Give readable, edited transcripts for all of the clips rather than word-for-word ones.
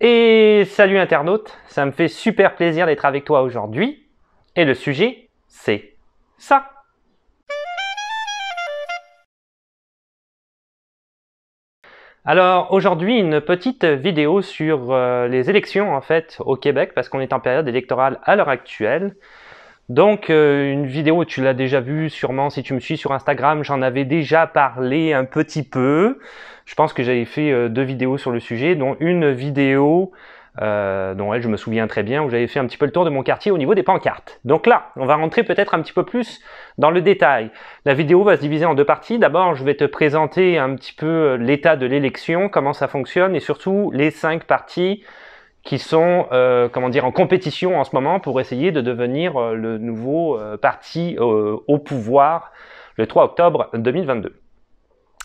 Et salut internaute, ça me fait super plaisir d'être avec toi aujourd'hui. Et le sujet, c'est ça. Alors aujourd'hui, une petite vidéo sur les élections en fait au Québec, parce qu'on est en période électorale à l'heure actuelle. Donc une vidéo, tu l'as déjà vue sûrement si tu me suis sur Instagram, j'en avais déjà parlé un petit peu. Je pense que j'avais fait 2 vidéos sur le sujet, dont une vidéo dont je me souviens très bien, où j'avais fait un petit peu le tour de mon quartier au niveau des pancartes. Donc là, on va rentrer peut-être un petit peu plus dans le détail. La vidéo va se diviser en 2 parties. D'abord, je vais te présenter un petit peu l'état de l'élection, comment ça fonctionne, et surtout les 5 partis qui sont en compétition en ce moment pour essayer de devenir le nouveau parti au pouvoir le 3 octobre 2022.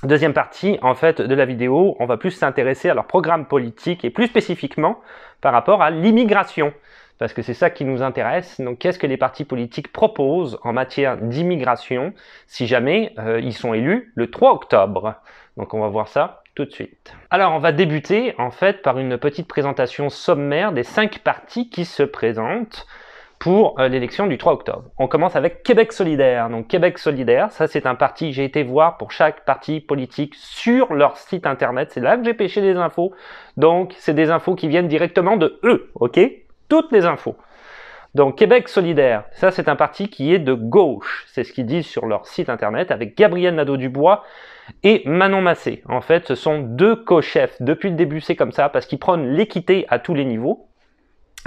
Deuxième partie, en fait, de la vidéo, on va plus s'intéresser à leur programme politique et plus spécifiquement par rapport à l'immigration, parce que c'est ça qui nous intéresse. Donc, qu'est-ce que les partis politiques proposent en matière d'immigration si jamais ils sont élus le 3 octobre? Donc, on va voir ça tout de suite. Alors, on va débuter en fait par une petite présentation sommaire des 5 partis qui se présentent pour l'élection du 3 octobre. On commence avec Québec solidaire. Donc Québec solidaire, ça c'est un parti, j'ai été voir pour chaque parti politique sur leur site internet. C'est là que j'ai pêché des infos. Donc c'est des infos qui viennent directement de eux, ok? Toutes les infos. Donc Québec solidaire, ça c'est un parti qui est de gauche. C'est ce qu'ils disent sur leur site internet avec Gabriel Nadeau-Dubois et Manon Massé. En fait, ce sont 2 co-chefs. Depuis le début, c'est comme ça parce qu'ils prônent l'équité à tous les niveaux.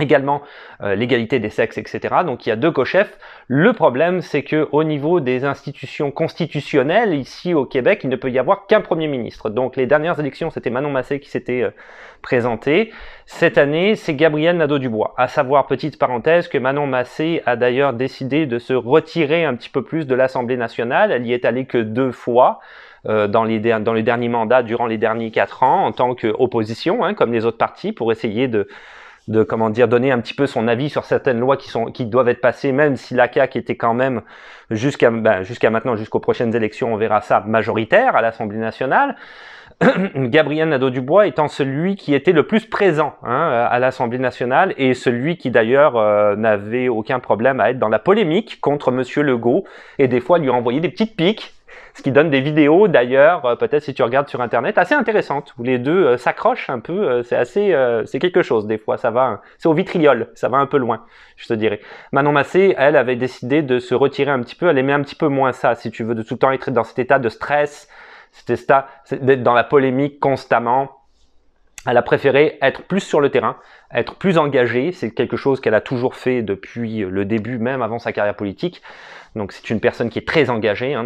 Également l'égalité des sexes, etc. Donc il y a 2 co-chefs. Le problème, c'est que au niveau des institutions constitutionnelles, ici au Québec, il ne peut y avoir qu'un Premier ministre. Donc les dernières élections, c'était Manon Massé qui s'était présenté. Cette année, c'est Gabriel Nadeau-Dubois. À savoir, petite parenthèse, que Manon Massé a d'ailleurs décidé de se retirer un petit peu plus de l'Assemblée nationale. Elle y est allée que 2 fois. Dans les derniers mandats, durant les derniers 4 ans, en tant qu'opposition, comme les autres partis, pour essayer de donner un petit peu son avis sur certaines lois qui doivent être passées, même si la CAQ était quand même, jusqu'à maintenant, jusqu'aux prochaines élections, on verra ça, majoritaire à l'Assemblée nationale. Gabriel Nadeau-Dubois étant celui qui était le plus présent à l'Assemblée nationale et celui qui d'ailleurs n'avait aucun problème à être dans la polémique contre Monsieur Legault et des fois lui envoyer des petites piques. Ce qui donne des vidéos d'ailleurs, peut-être si tu regardes sur internet, assez intéressantes, où les deux s'accrochent un peu, c'est quelque chose des fois, ça va, c'est au vitriol, ça va un peu loin, je te dirais. Manon Massé, elle, avait décidé de se retirer un petit peu, elle aimait un petit peu moins ça, si tu veux, de tout le temps être dans cet état de stress, d'être dans la polémique constamment. Elle a préféré être plus sur le terrain, être plus engagée, c'est quelque chose qu'elle a toujours fait depuis le début, même avant sa carrière politique. Donc c'est une personne qui est très engagée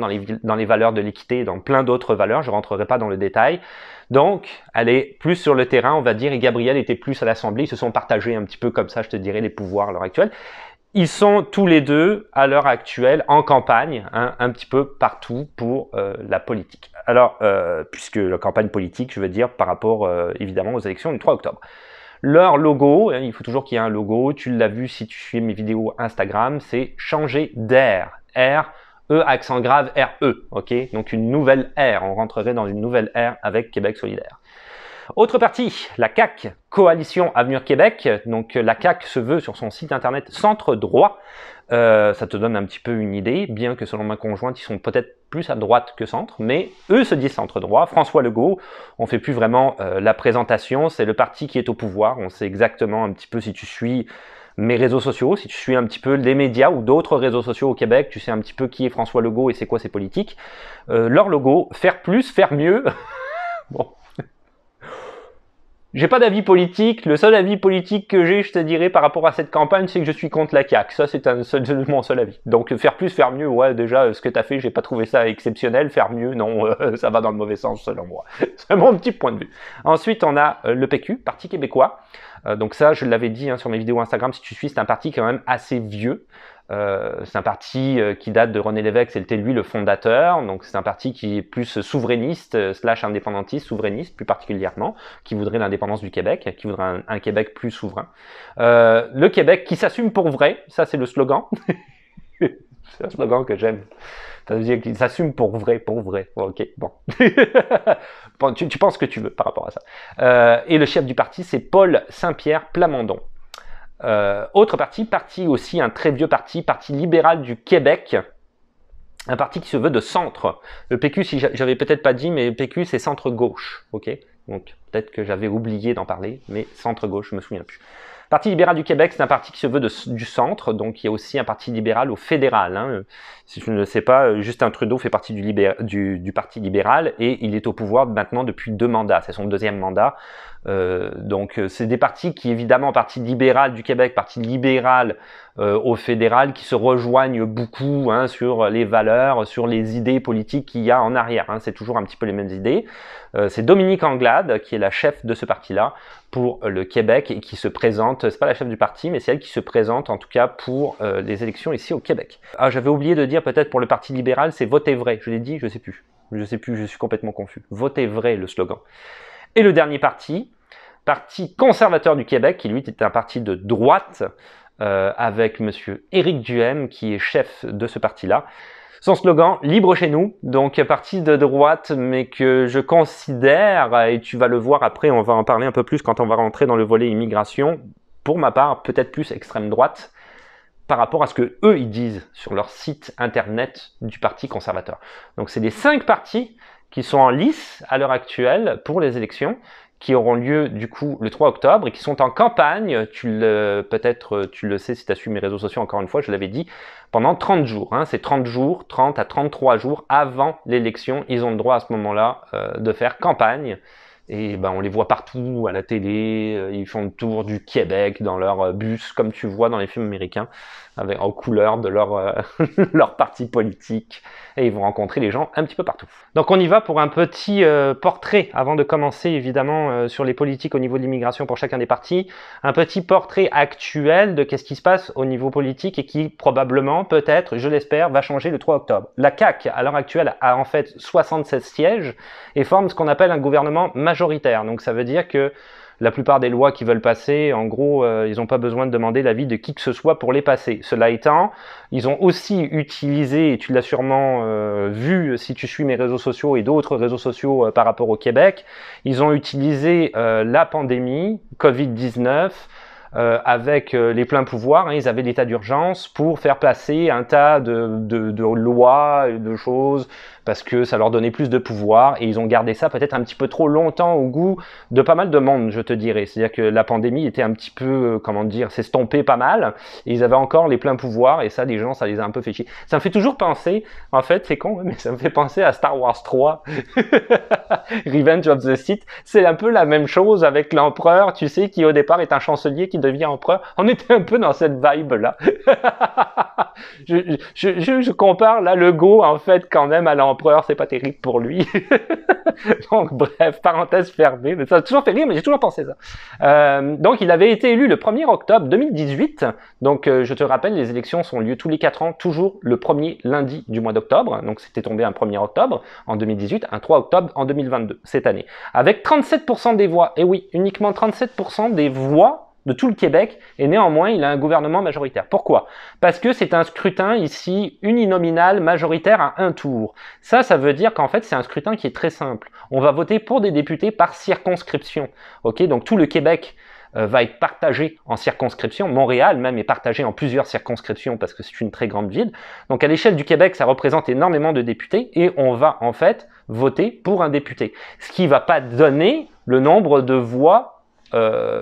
dans les valeurs de l'équité et dans plein d'autres valeurs, je ne rentrerai pas dans le détail. Donc elle est plus sur le terrain, on va dire, et Gabriel était plus à l'Assemblée, ils se sont partagés un petit peu comme ça, je te dirais, les pouvoirs à l'heure actuelle. Ils sont tous les deux, à l'heure actuelle, en campagne, un petit peu partout pour la politique. Alors, puisque la campagne politique, je veux dire, par rapport, évidemment, aux élections du 3 octobre. Leur logo, il faut toujours qu'il y ait un logo, tu l'as vu si tu suis mes vidéos Instagram, c'est changer d'air. R, E, accent grave, R-E, ok? Donc une nouvelle ère, on rentrerait dans une nouvelle ère avec Québec solidaire. Autre parti, la CAQ, Coalition Avenir Québec. Donc la CAQ se veut sur son site internet centre droit. Ça te donne un petit peu une idée, bien que selon ma conjointe, ils sont peut-être plus à droite que centre, mais eux se disent centre droit. François Legault, on fait plus vraiment la présentation, c'est le parti qui est au pouvoir. On sait exactement un petit peu si tu suis mes réseaux sociaux, si tu suis un petit peu les médias ou d'autres réseaux sociaux au Québec, tu sais un petit peu qui est François Legault et c'est quoi ses politiques. Leur logo, faire plus, faire mieux. Bon. J'ai pas d'avis politique, le seul avis politique que j'ai, je te dirais, par rapport à cette campagne, c'est que je suis contre la CAQ. Ça, c'est mon seul avis. Donc, faire plus, faire mieux, ouais, déjà, ce que t'as fait, j'ai pas trouvé ça exceptionnel. Faire mieux, non, ça va dans le mauvais sens, selon moi. C'est mon petit point de vue. Ensuite, on a le PQ, Parti québécois. Donc ça, je l'avais dit sur mes vidéos Instagram, si tu suis, c'est un parti quand même assez vieux. C'est un parti qui date de René Lévesque, c'était lui le fondateur, donc c'est un parti qui est plus souverainiste, / indépendantiste, souverainiste plus particulièrement, qui voudrait l'indépendance du Québec, qui voudrait un Québec plus souverain. Le Québec qui s'assume pour vrai, ça c'est le slogan. C'est un slogan que j'aime. Ça veut dire qu'il s'assume pour vrai, pour vrai. Ok, bon. Bon, tu penses ce que tu veux par rapport à ça. Et le chef du parti, c'est Paul Saint-Pierre Plamondon. Autre parti aussi, un très vieux parti libéral du Québec, un parti qui se veut de centre. Le PQ, si j'avais peut-être pas dit, mais le PQ c'est centre-gauche, ok. Donc peut-être que j'avais oublié d'en parler, mais centre-gauche, je me souviens plus. Parti libéral du Québec, c'est un parti qui se veut du centre, donc il y a aussi un parti libéral au fédéral. Hein. Si je ne le sais pas, Justin Trudeau fait partie du Parti libéral et il est au pouvoir maintenant depuis 2 mandats, c'est son 2e mandat. Donc c'est des partis qui évidemment, Parti libéral du Québec, Parti libéral au fédéral, qui se rejoignent beaucoup hein, sur les valeurs, sur les idées politiques qu'il y a en arrière. Hein. C'est toujours un petit peu les mêmes idées. C'est Dominique Anglade qui est la chef de ce parti-là pour le Québec et qui se présente, c'est pas la chef du parti, mais c'est elle qui se présente en tout cas pour les élections ici au Québec. Ah, j'avais oublié de dire peut-être pour le Parti libéral, c'est Votez vrai. Je l'ai dit, je sais plus. Je sais plus, je suis complètement confus. Votez vrai, le slogan. Et le dernier parti, Parti conservateur du Québec, qui lui est un parti de droite, avec monsieur Éric Duhaime, qui est chef de ce parti-là. Son slogan, libre chez nous, donc parti de droite, mais que je considère, et tu vas le voir après, on va en parler un peu plus quand on va rentrer dans le volet immigration, pour ma part, peut-être plus extrême droite, par rapport à ce que eux ils disent sur leur site internet du Parti conservateur. Donc c'est les 5 partis qui sont en lice à l'heure actuelle pour les élections, qui auront lieu du coup le 3 octobre et qui sont en campagne, peut-être tu le sais si tu as suivi mes réseaux sociaux, encore une fois, je l'avais dit, pendant 30 jours. Hein, c'est 30 jours, 30 à 33 jours avant l'élection, ils ont le droit à ce moment-là de faire campagne. Et ben, on les voit partout, à la télé, ils font le tour du Québec dans leur bus, comme tu vois dans les films américains, en couleur de leur parti politique. Et ils vont rencontrer les gens un petit peu partout. Donc on y va pour un petit portrait, avant de commencer évidemment sur les politiques au niveau de l'immigration pour chacun des partis, un petit portrait actuel de qu'est-ce qui se passe au niveau politique et qui probablement, peut-être, je l'espère, va changer le 3 octobre. La CAQ, à l'heure actuelle, a en fait 76 sièges et forme ce qu'on appelle un gouvernement majoritaire. Donc ça veut dire que la plupart des lois qui veulent passer, en gros, ils n'ont pas besoin de demander l'avis de qui que ce soit pour les passer. Cela étant, ils ont aussi utilisé, et tu l'as sûrement vu si tu suis mes réseaux sociaux et d'autres réseaux sociaux par rapport au Québec, ils ont utilisé la pandémie, Covid-19, avec les pleins pouvoirs, hein, ils avaient l'état d'urgence pour faire passer un tas de lois, de choses, parce que ça leur donnait plus de pouvoir, et ils ont gardé ça peut-être un petit peu trop longtemps au goût de pas mal de monde, je te dirais. C'est-à-dire que la pandémie était un petit peu, comment dire, s'estomper pas mal, et ils avaient encore les pleins pouvoirs, et ça, les gens, ça les a un peu fait chier. Ça me fait toujours penser, en fait, c'est con, mais ça me fait penser à Star Wars 3, Revenge of the Sith. C'est un peu la même chose avec l'empereur, tu sais, qui au départ est un chancelier qui devient empereur. On était un peu dans cette vibe-là. je compare là le go, en fait, quand même, à l'empereur, c'est pas terrible pour lui. Donc, bref, parenthèse fermée. Mais ça a toujours fait rire, mais j'ai toujours pensé ça. Donc, il avait été élu le 1er octobre 2018. Donc, je te rappelle, les élections ont lieu tous les 4 ans, toujours le premier lundi du mois d'octobre. Donc, c'était tombé un 1er octobre en 2018, un 3 octobre en 2022, cette année. Avec 37% des voix. Et oui, uniquement 37% des voix de tout le Québec, et néanmoins, il a un gouvernement majoritaire. Pourquoi? Parce que c'est un scrutin ici uninominal majoritaire à un tour. Ça veut dire qu'en fait, c'est un scrutin qui est très simple. On va voter pour des députés par circonscription. Ok, donc tout le Québec va être partagé en circonscriptions. Montréal même est partagé en plusieurs circonscriptions parce que c'est une très grande ville. Donc à l'échelle du Québec, ça représente énormément de députés et on va en fait voter pour un député. Ce qui va pas donner le nombre de voix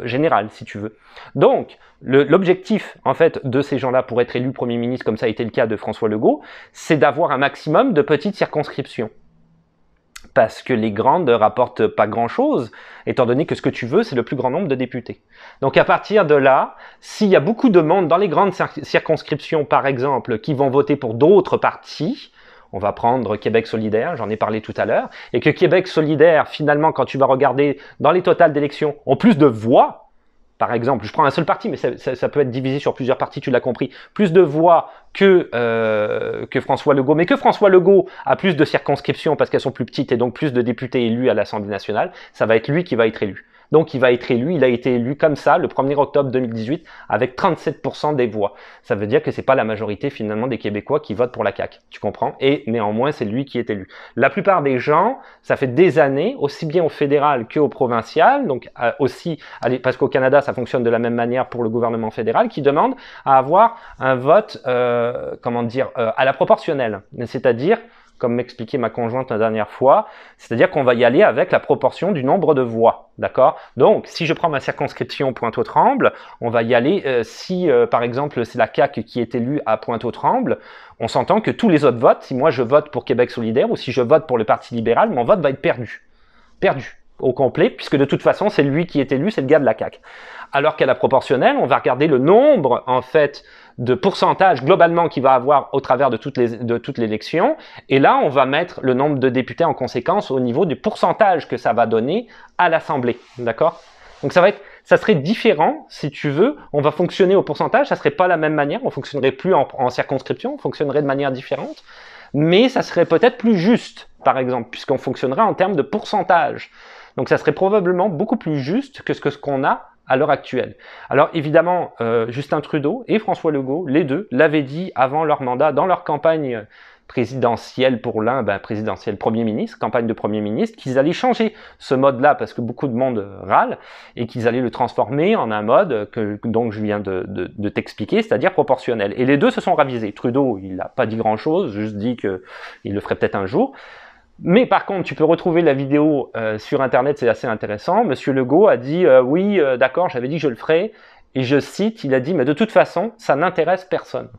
général, si tu veux. Donc, l'objectif, en fait, de ces gens-là pour être élus Premier ministre, comme ça a été le cas de François Legault, c'est d'avoir un maximum de petites circonscriptions. Parce que les grandes ne rapportent pas grand-chose, étant donné que ce que tu veux, c'est le plus grand nombre de députés. Donc, à partir de là, s'il y a beaucoup de monde dans les grandes circonscriptions, par exemple, qui vont voter pour d'autres partis, on va prendre Québec solidaire, j'en ai parlé tout à l'heure, et que Québec solidaire, finalement, quand tu vas regarder dans les totales d'élections, ont plus de voix, par exemple, je prends un seul parti, mais ça peut être divisé sur plusieurs partis, tu l'as compris, plus de voix que François Legault, mais que François Legault a plus de circonscriptions parce qu'elles sont plus petites et donc plus de députés élus à l'Assemblée nationale, ça va être lui qui va être élu. Donc il va être élu, il a été élu comme ça le 1er octobre 2018 avec 37% des voix. Ça veut dire que c'est pas la majorité finalement des Québécois qui votent pour la CAQ, tu comprends? Et néanmoins, c'est lui qui est élu. La plupart des gens, ça fait des années, aussi bien au fédéral qu'au provincial, donc aussi, parce qu'au Canada, ça fonctionne de la même manière pour le gouvernement fédéral, qui demande à avoir un vote, à la proportionnelle. C'est-à-dire, comme m'expliquait ma conjointe la dernière fois, c'est-à-dire qu'on va y aller avec la proportion du nombre de voix, d'accord? Donc, si je prends ma circonscription Pointe-aux-Trembles, on va y aller, par exemple, c'est la CAQ qui est élue à Pointe-aux-Trembles, on s'entend que tous les autres votes, si moi je vote pour Québec solidaire ou si je vote pour le Parti libéral, mon vote va être perdu. Perdu au complet, puisque de toute façon, c'est lui qui est élu, c'est le gars de la CAQ. Alors qu'à la proportionnelle, on va regarder le nombre, en fait, de pourcentage globalement qu'il va avoir au travers de toute l'élection. Et là, on va mettre le nombre de députés en conséquence au niveau du pourcentage que ça va donner à l'Assemblée. D'accord? Donc ça serait différent, si tu veux. On va fonctionner au pourcentage, ça serait pas la même manière. On fonctionnerait plus en circonscription, on fonctionnerait de manière différente. Mais ça serait peut-être plus juste, par exemple, puisqu'on fonctionnerait en termes de pourcentage. Donc ça serait probablement beaucoup plus juste que ce qu'on a à l'heure actuelle. Alors évidemment, Justin Trudeau et François Legault, les deux, l'avaient dit avant leur mandat, dans leur campagne présidentielle pour l'un, présidentielle Premier ministre, campagne de Premier ministre, qu'ils allaient changer ce mode-là parce que beaucoup de monde râle et qu'ils allaient le transformer en un mode donc je viens de t'expliquer, c'est-à-dire proportionnel. Et les deux se sont ravisés. Trudeau, il n'a pas dit grand-chose, juste dit qu'il le ferait peut-être un jour. Mais par contre, tu peux retrouver la vidéo sur Internet, c'est assez intéressant. Monsieur Legault a dit oui, d'accord, j'avais dit que je le ferais. Et je cite, il a dit, mais de toute façon, ça n'intéresse personne.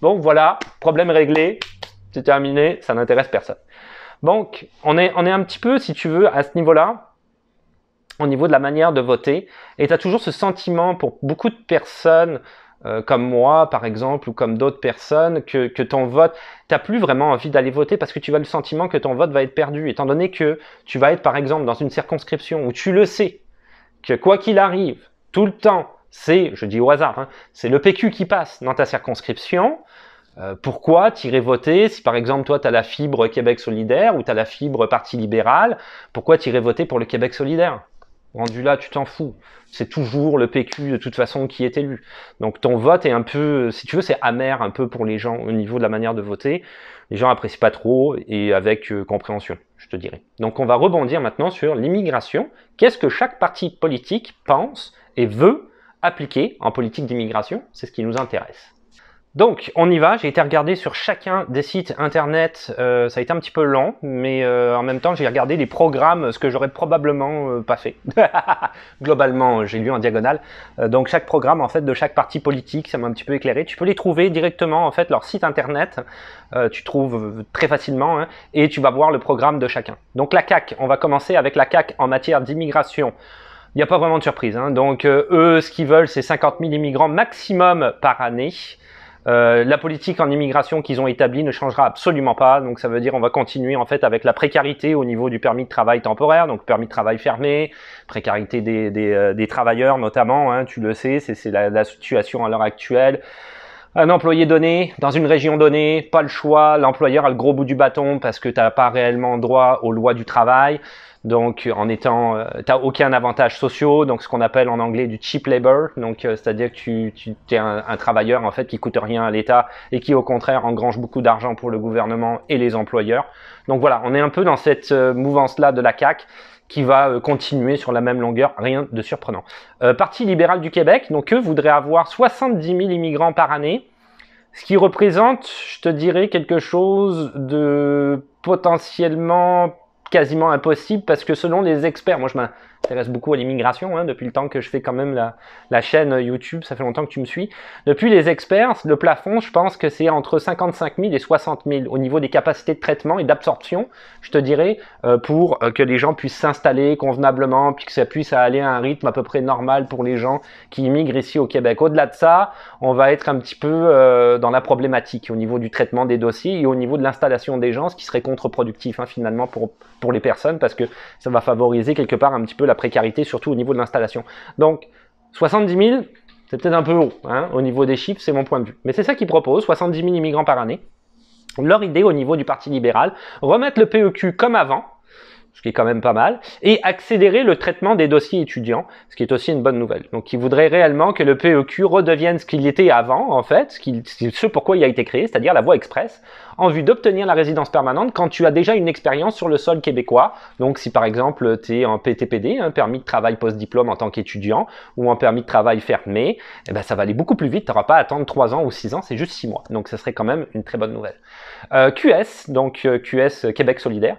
Donc voilà, problème réglé, c'est terminé, ça n'intéresse personne. Donc, on est un petit peu, si tu veux, à ce niveau-là, au niveau de la manière de voter. Et tu as toujours ce sentiment pour beaucoup de personnes, comme moi par exemple ou comme d'autres personnes, que ton vote, t'as plus vraiment envie d'aller voter parce que tu as le sentiment que ton vote va être perdu, étant donné que tu vas être par exemple dans une circonscription où tu le sais, que quoi qu'il arrive, tout le temps, c'est, je dis au hasard, hein, c'est le PQ qui passe dans ta circonscription. Pourquoi t'irais voter si par exemple toi tu as la fibre Québec solidaire ou tu as la fibre Parti libéral, pourquoi t'irais voter pour le Québec solidaire? Rendu là, tu t'en fous. C'est toujours le PQ de toute façon qui est élu. Donc ton vote est un peu, si tu veux, c'est amer un peu pour les gens au niveau de la manière de voter. Les gens apprécient pas trop et avec compréhension, je te dirais. Donc on va rebondir maintenant sur l'immigration. Qu'est-ce que chaque parti politique pense et veut appliquer en politique d'immigration? C'est ce qui nous intéresse. Donc, on y va. J'ai été regarder sur chacun des sites internet. Ça a été un petit peu long, mais en même temps, j'ai regardé les programmes, ce que j'aurais probablement pas fait. Globalement, j'ai lu en diagonale. Donc, chaque programme, en fait, de chaque parti politique, ça m'a un petit peu éclairé. Tu peux les trouver directement, en fait, leur site internet. Tu trouves très facilement, hein, et tu vas voir le programme de chacun. Donc, la CAQ, on va commencer avec la CAQ en matière d'immigration. Il n'y a pas vraiment de surprise, hein. Donc, eux, ce qu'ils veulent, c'est 50 000 immigrants maximum par année. La politique en immigration qu'ils ont établie ne changera absolument pas, donc ça veut dire on va continuer en fait avec la précarité au niveau du permis de travail temporaire, donc permis de travail fermé, précarité des travailleurs notamment, hein, tu le sais, c'est la situation à l'heure actuelle. Un employé donné, dans une région donnée, pas le choix, l'employeur a le gros bout du bâton parce que tu n'as pas réellement droit aux lois du travail. Donc, t'as aucun avantage sociaux, donc ce qu'on appelle en anglais du cheap labor, donc c'est-à-dire que tu es un travailleur en fait qui coûte rien à l'État et qui au contraire engrange beaucoup d'argent pour le gouvernement et les employeurs. Donc voilà, on est un peu dans cette mouvance-là de la CAQ qui va continuer sur la même longueur, rien de surprenant. Parti libéral du Québec, donc eux voudraient avoir 70 000 immigrants par année, ce qui représente, je te dirais, quelque chose de potentiellement quasiment impossible parce que selon les experts, moi je m'intéresse beaucoup à l'immigration, hein, depuis le temps que je fais quand même la chaîne YouTube, ça fait longtemps que tu me suis. Depuis les experts, le plafond, je pense que c'est entre 55 000 et 60 000 au niveau des capacités de traitement et d'absorption, je te dirais, pour que les gens puissent s'installer convenablement, puis que ça puisse aller à un rythme à peu près normal pour les gens qui immigrent ici au Québec. Au-delà de ça, on va être un petit peu dans la problématique au niveau du traitement des dossiers et au niveau de l'installation des gens, ce qui serait contre-productif, hein, finalement pour les personnes, parce que ça va favoriser quelque part un petit peu la précarité, surtout au niveau de l'installation. Donc, 70 000, c'est peut-être un peu haut, hein, au niveau des chiffres, c'est mon point de vue. Mais c'est ça qu'ils proposent, 70 000 immigrants par année. Leur idée au niveau du Parti libéral, remettre le PEQ comme avant, ce qui est quand même pas mal, et accélérer le traitement des dossiers étudiants, ce qui est aussi une bonne nouvelle. Donc il voudrait réellement que le PEQ redevienne ce qu'il était avant, en fait, ce pourquoi il a été créé, c'est-à-dire la voie express, en vue d'obtenir la résidence permanente quand tu as déjà une expérience sur le sol québécois. Donc si par exemple tu es en PTPD, un permis de travail post-diplôme en tant qu'étudiant, ou un permis de travail fermé, eh ben, ça va aller beaucoup plus vite, tu n'auras pas à attendre 3 ans ou 6 ans, c'est juste 6 mois. Donc ce serait quand même une très bonne nouvelle. QS, donc QS Québec solidaire.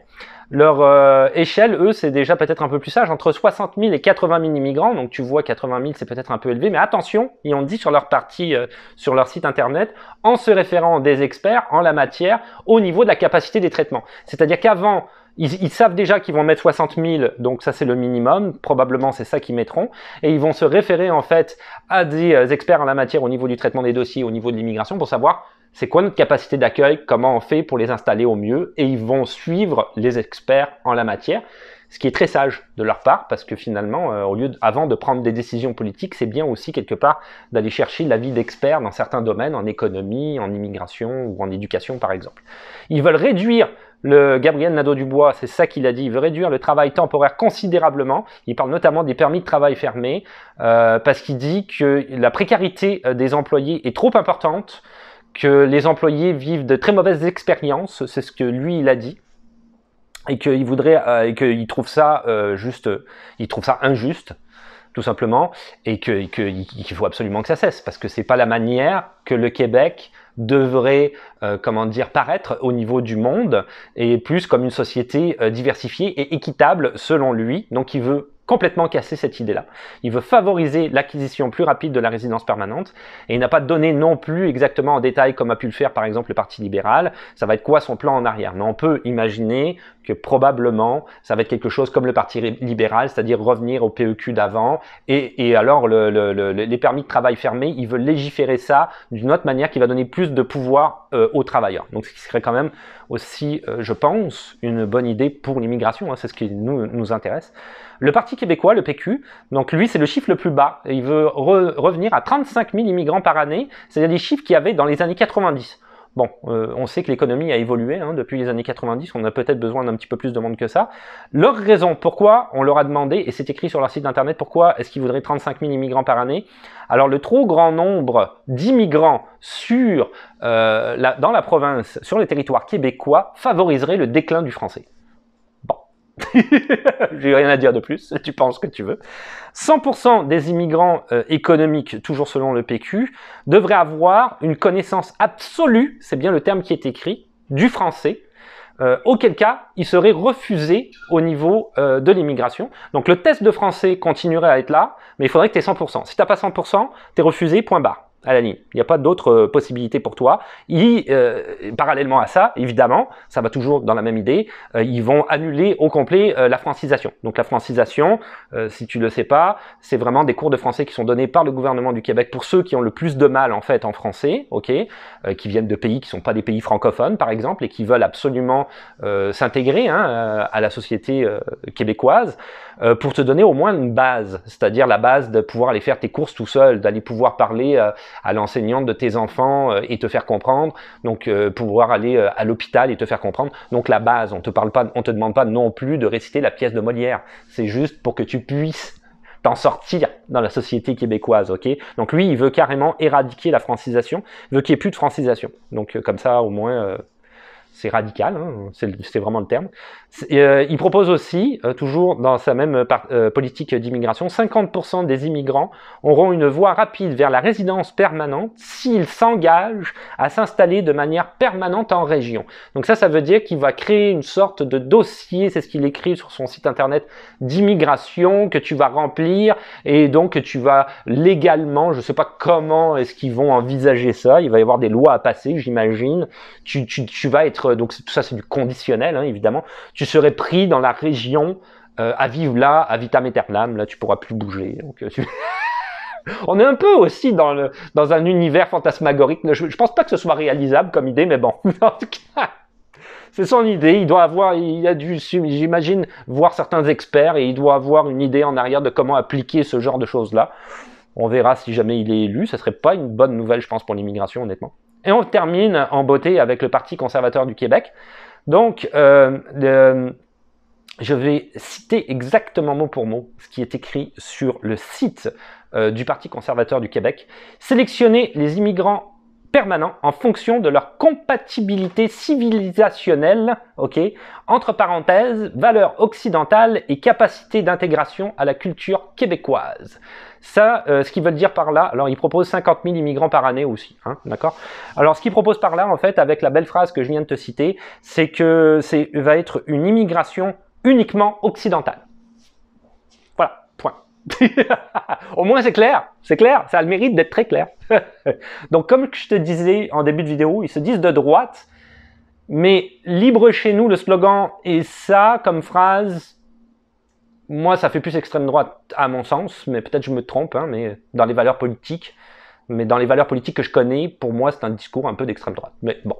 Leur échelle, eux, c'est déjà peut-être un peu plus sage, entre 60 000 et 80 000 immigrants. Donc tu vois, 80 000, c'est peut-être un peu élevé, mais attention, ils ont dit sur leur partie, sur leur site internet, en se référant des experts en la matière au niveau de la capacité des traitements. C'est-à-dire qu'avant, ils savent déjà qu'ils vont mettre 60 000, donc ça c'est le minimum, probablement c'est ça qu'ils mettront, et ils vont se référer en fait à des experts en la matière au niveau du traitement des dossiers, au niveau de l'immigration, pour savoir c'est quoi notre capacité d'accueil, comment on fait pour les installer au mieux, et ils vont suivre les experts en la matière, ce qui est très sage de leur part, parce que finalement, avant de prendre des décisions politiques, c'est bien aussi quelque part d'aller chercher l'avis d'experts dans certains domaines, en économie, en immigration ou en éducation par exemple. Ils veulent réduire Gabriel Nadeau-Dubois, c'est ça qu'il a dit, il veut réduire le travail temporaire considérablement. Il parle notamment des permis de travail fermés, parce qu'il dit que la précarité des employés est trop importante, que les employés vivent de très mauvaises expériences, c'est ce que lui il a dit, et qu'il voudrait, et qu'il trouve ça il trouve ça injuste, tout simplement, et qu'il faut absolument que ça cesse, parce que c'est pas la manière que le Québec devrait, comment dire, paraître au niveau du monde, et plus comme une société diversifiée et équitable selon lui. Donc il veut complètement casser cette idée-là. Il veut favoriser l'acquisition plus rapide de la résidence permanente, et il n'a pas donné non plus exactement en détail comme a pu le faire par exemple le Parti libéral, ça va être quoi son plan en arrière. Mais on peut imaginer que probablement ça va être quelque chose comme le Parti libéral, c'est-à-dire revenir au PEQ d'avant, et alors les permis de travail fermés, ils veulent légiférer ça d'une autre manière qui va donner plus de pouvoir aux travailleurs. Donc ce qui serait quand même aussi, je pense, une bonne idée pour l'immigration, hein, c'est ce qui nous intéresse. Le Parti québécois, le PQ, donc lui c'est le chiffre le plus bas, il veut revenir à 35 000 immigrants par année, c'est-à-dire des chiffres qu'il y avait dans les années 90. Bon, on sait que l'économie a évolué hein, depuis les années 90, on a peut-être besoin d'un petit peu plus de monde que ça. Leur raison, pourquoi on leur a demandé, et c'est écrit sur leur site internet, pourquoi est-ce qu'ils voudraient 35 000 immigrants par année? Alors le trop grand nombre d'immigrants dans la province, sur le territoire québécois, favoriserait le déclin du français. J'ai rien à dire de plus, tu penses ce que tu veux. 100% des immigrants économiques, toujours selon le PQ, devraient avoir une connaissance absolue, c'est bien le terme qui est écrit, du français, auquel cas, ils seraient refusés au niveau de l'immigration. Donc le test de français continuerait à être là, mais il faudrait que tu aies 100%. Si tu n'as pas 100%, tu es refusé, point barre. À la ligne. Il n'y a pas d'autre possibilité pour toi. Parallèlement à ça, évidemment, ça va toujours dans la même idée, ils vont annuler au complet la francisation. Donc la francisation, si tu le sais pas, c'est vraiment des cours de français qui sont donnés par le gouvernement du Québec pour ceux qui ont le plus de mal en fait en français, ok, qui viennent de pays qui sont pas des pays francophones par exemple et qui veulent absolument s'intégrer hein, à la société québécoise, pour te donner au moins une base, c'est-à-dire la base de pouvoir aller faire tes courses tout seul, d'aller pouvoir parler à l'enseignante de tes enfants et te faire comprendre, donc pouvoir aller à l'hôpital et te faire comprendre. Donc la base, on te demande pas non plus de réciter la pièce de Molière, c'est juste pour que tu puisses t'en sortir dans la société québécoise, ok? Donc lui, il veut carrément éradiquer la francisation, il veut qu'il n'y ait plus de francisation. Donc comme ça, au moins, c'est radical, hein, c'est vraiment le terme. Il propose aussi, toujours dans sa même politique d'immigration, 50% des immigrants auront une voie rapide vers la résidence permanente s'ils s'engagent à s'installer de manière permanente en région. Donc ça veut dire qu'il va créer une sorte de dossier, c'est ce qu'il écrit sur son site internet, d'immigration que tu vas remplir et donc que tu vas légalement, je ne sais pas comment est-ce qu'ils vont envisager ça, il va y avoir des lois à passer, j'imagine, tu vas être, donc tout ça c'est du conditionnel, hein, évidemment, tu serais pris dans la région à vivre là, à vitam aeternam, là tu pourras plus bouger. Donc, on est un peu aussi dans un univers fantasmagorique. Je pense pas que ce soit réalisable comme idée, mais bon, en tout cas, c'est son idée. Il a dû, j'imagine, voir certains experts et il doit avoir une idée en arrière de comment appliquer ce genre de choses-là. On verra si jamais il est élu. Ça serait pas une bonne nouvelle, je pense, pour l'immigration, honnêtement. Et on termine en beauté avec le Parti conservateur du Québec. Donc, je vais citer exactement mot pour mot ce qui est écrit sur le site du Parti conservateur du Québec. Sélectionner les immigrants permanents en fonction de leur compatibilité civilisationnelle, ok, entre parenthèses, valeurs occidentales et capacité d'intégration à la culture québécoise. Ça, ce qu'ils veulent dire par là, alors ils proposent 50 000 immigrants par année aussi, hein, d'accord? Alors ce qu'ils proposent par là, en fait, avec la belle phrase que je viens de te citer, c'est que va être une immigration uniquement occidentale. Voilà, point. Au moins c'est clair, ça a le mérite d'être très clair. Donc comme je te disais en début de vidéo, ils se disent de droite, mais libre chez nous, le slogan, et ça comme phrase, moi ça fait plus extrême droite à mon sens, mais peut-être je me trompe, hein, mais dans les valeurs politiques, que je connais, pour moi c'est un discours un peu d'extrême droite. Mais bon.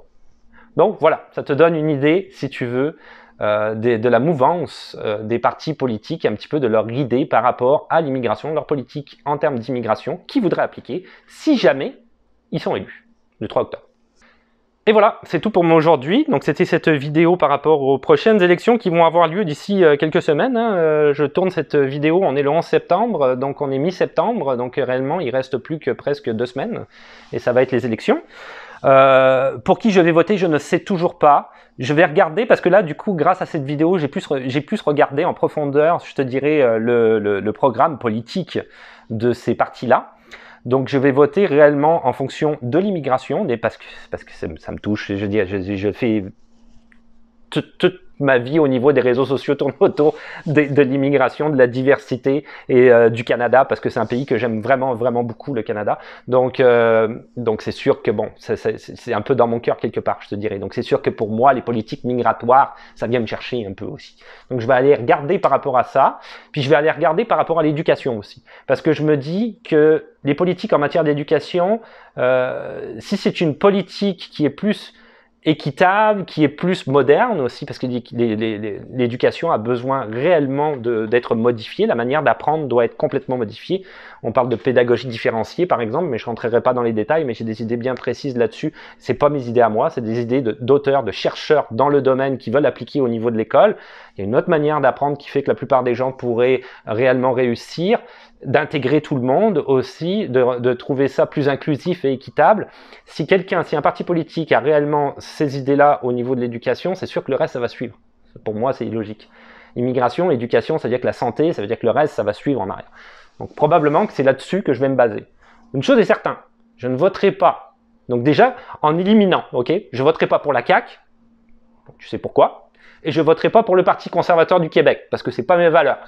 Donc voilà, ça te donne une idée, si tu veux, de la mouvance des partis politiques, un petit peu de leur idée par rapport à l'immigration, leur politique en termes d'immigration, qu'ils voudraient appliquer si jamais ils sont élus, le 3 octobre. Et voilà, c'est tout pour moi aujourd'hui. Donc c'était cette vidéo par rapport aux prochaines élections qui vont avoir lieu d'ici quelques semaines. Hein. Je tourne cette vidéo, on est le 11 septembre, donc on est mi-septembre, donc réellement il reste plus que presque 2 semaines, et ça va être les élections. Pour qui je vais voter, je ne sais toujours pas. Je vais regarder parce que là, du coup, grâce à cette vidéo, j'ai plus regardé en profondeur, je te dirais, le programme politique de ces partis-là. Donc, je vais voter réellement en fonction de l'immigration, parce que ça me touche. Je dis, je fais toute ma vie au niveau des réseaux sociaux tourne autour de l'immigration, de la diversité et du Canada, parce que c'est un pays que j'aime vraiment, vraiment beaucoup, le Canada. Donc c'est sûr que bon, c'est un peu dans mon cœur quelque part, je te dirais. Donc c'est sûr que pour moi, les politiques migratoires, ça vient me chercher un peu aussi. Donc je vais aller regarder par rapport à ça, puis je vais aller regarder par rapport à l'éducation aussi. Parce que je me dis que les politiques en matière d'éducation, si c'est une politique qui est plus équitable, qui est plus moderne aussi, parce que l'éducation a besoin réellement d'être modifiée, la manière d'apprendre doit être complètement modifiée. On parle de pédagogie différenciée par exemple, mais je rentrerai pas dans les détails, mais j'ai des idées bien précises là-dessus. C'est pas mes idées à moi, c'est des idées d'auteurs, de chercheurs dans le domaine qui veulent appliquer au niveau de l'école. Il y a une autre manière d'apprendre qui fait que la plupart des gens pourraient réellement réussir, d'intégrer tout le monde aussi, de trouver ça plus inclusif et équitable. Si un parti politique a réellement ces idées-là au niveau de l'éducation, c'est sûr que le reste, ça va suivre. Pour moi, c'est illogique. Immigration, éducation, ça veut dire que la santé, ça veut dire que le reste, ça va suivre en arrière. Donc probablement que c'est là-dessus que je vais me baser. Une chose est certaine, je ne voterai pas. Donc déjà, en éliminant, ok, je voterai pas pour la CAQ, tu sais pourquoi. Et je voterai pas pour le Parti conservateur du Québec, parce que c'est pas mes valeurs.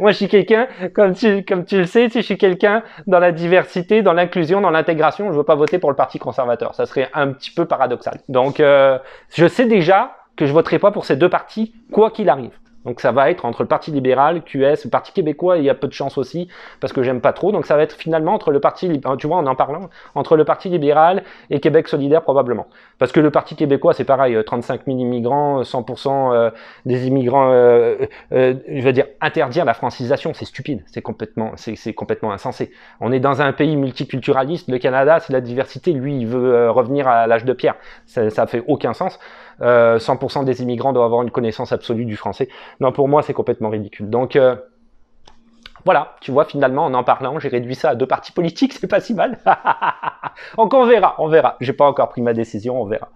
Moi, je suis quelqu'un, comme tu le sais, si je suis quelqu'un dans la diversité, dans l'inclusion, dans l'intégration, je veux pas voter pour le Parti conservateur. Ça serait un petit peu paradoxal. Donc, je sais déjà que je voterai pas pour ces deux partis, quoi qu'il arrive. Donc ça va être entre le Parti libéral, QS, le Parti québécois, il y a peu de chance aussi, parce que j'aime pas trop. Donc ça va être finalement entre le Parti, tu vois, en parlant, entre le Parti libéral et Québec solidaire probablement. Parce que le Parti québécois, c'est pareil, 35 000 immigrants, 100% des immigrants, je veux dire, interdire la francisation, c'est stupide, c'est complètement insensé. On est dans un pays multiculturaliste, le Canada, c'est la diversité, lui, il veut revenir à l'âge de pierre. Ça fait aucun sens. 100% des immigrants doivent avoir une connaissance absolue du français. Non, pour moi, c'est complètement ridicule. Donc, voilà, tu vois, finalement, en parlant, j'ai réduit ça à 2 partis politiques, c'est pas si mal. Donc, on verra. J'ai pas encore pris ma décision, on verra.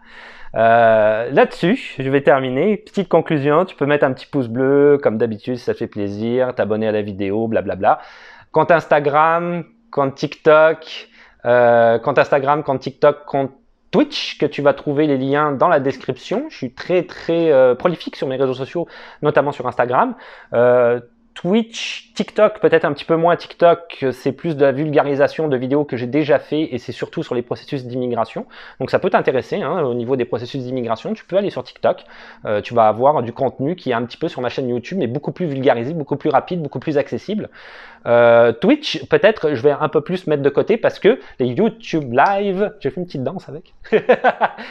Là-dessus, je vais terminer. Petite conclusion, tu peux mettre un petit pouce bleu, comme d'habitude, si ça te fait plaisir, t'abonner à la vidéo, blablabla. Compte Instagram, compte TikTok, compte Instagram, compte TikTok, compte Twitch, que tu vas trouver les liens dans la description. Je suis très prolifique sur mes réseaux sociaux, notamment sur Instagram. Twitch, TikTok, peut-être un petit peu moins. TikTok, c'est plus de la vulgarisation de vidéos que j'ai déjà fait et c'est surtout sur les processus d'immigration. Donc ça peut t'intéresser hein, au niveau des processus d'immigration. Tu peux aller sur TikTok, tu vas avoir du contenu qui est un petit peu sur ma chaîne YouTube, mais beaucoup plus vulgarisé, beaucoup plus rapide, beaucoup plus accessible. Twitch, peut-être, je vais un peu plus mettre de côté parce que les YouTube Live, j'ai fait une petite danse avec.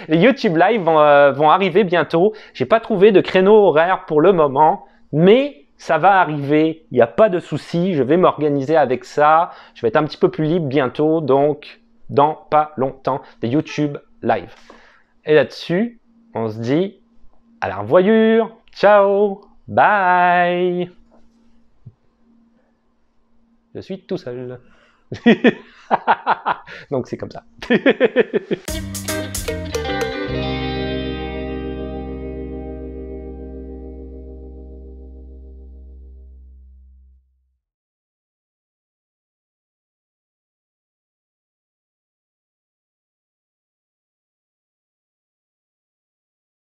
Les YouTube Live vont arriver bientôt. J'ai pas trouvé de créneau horaire pour le moment, mais ça va arriver, il n'y a pas de souci, je vais m'organiser avec ça, je vais être un petit peu plus libre bientôt, donc dans pas longtemps, des YouTube Live. Et là-dessus, on se dit à la revoyure, ciao, Bye! Je suis tout seul. Donc c'est comme ça.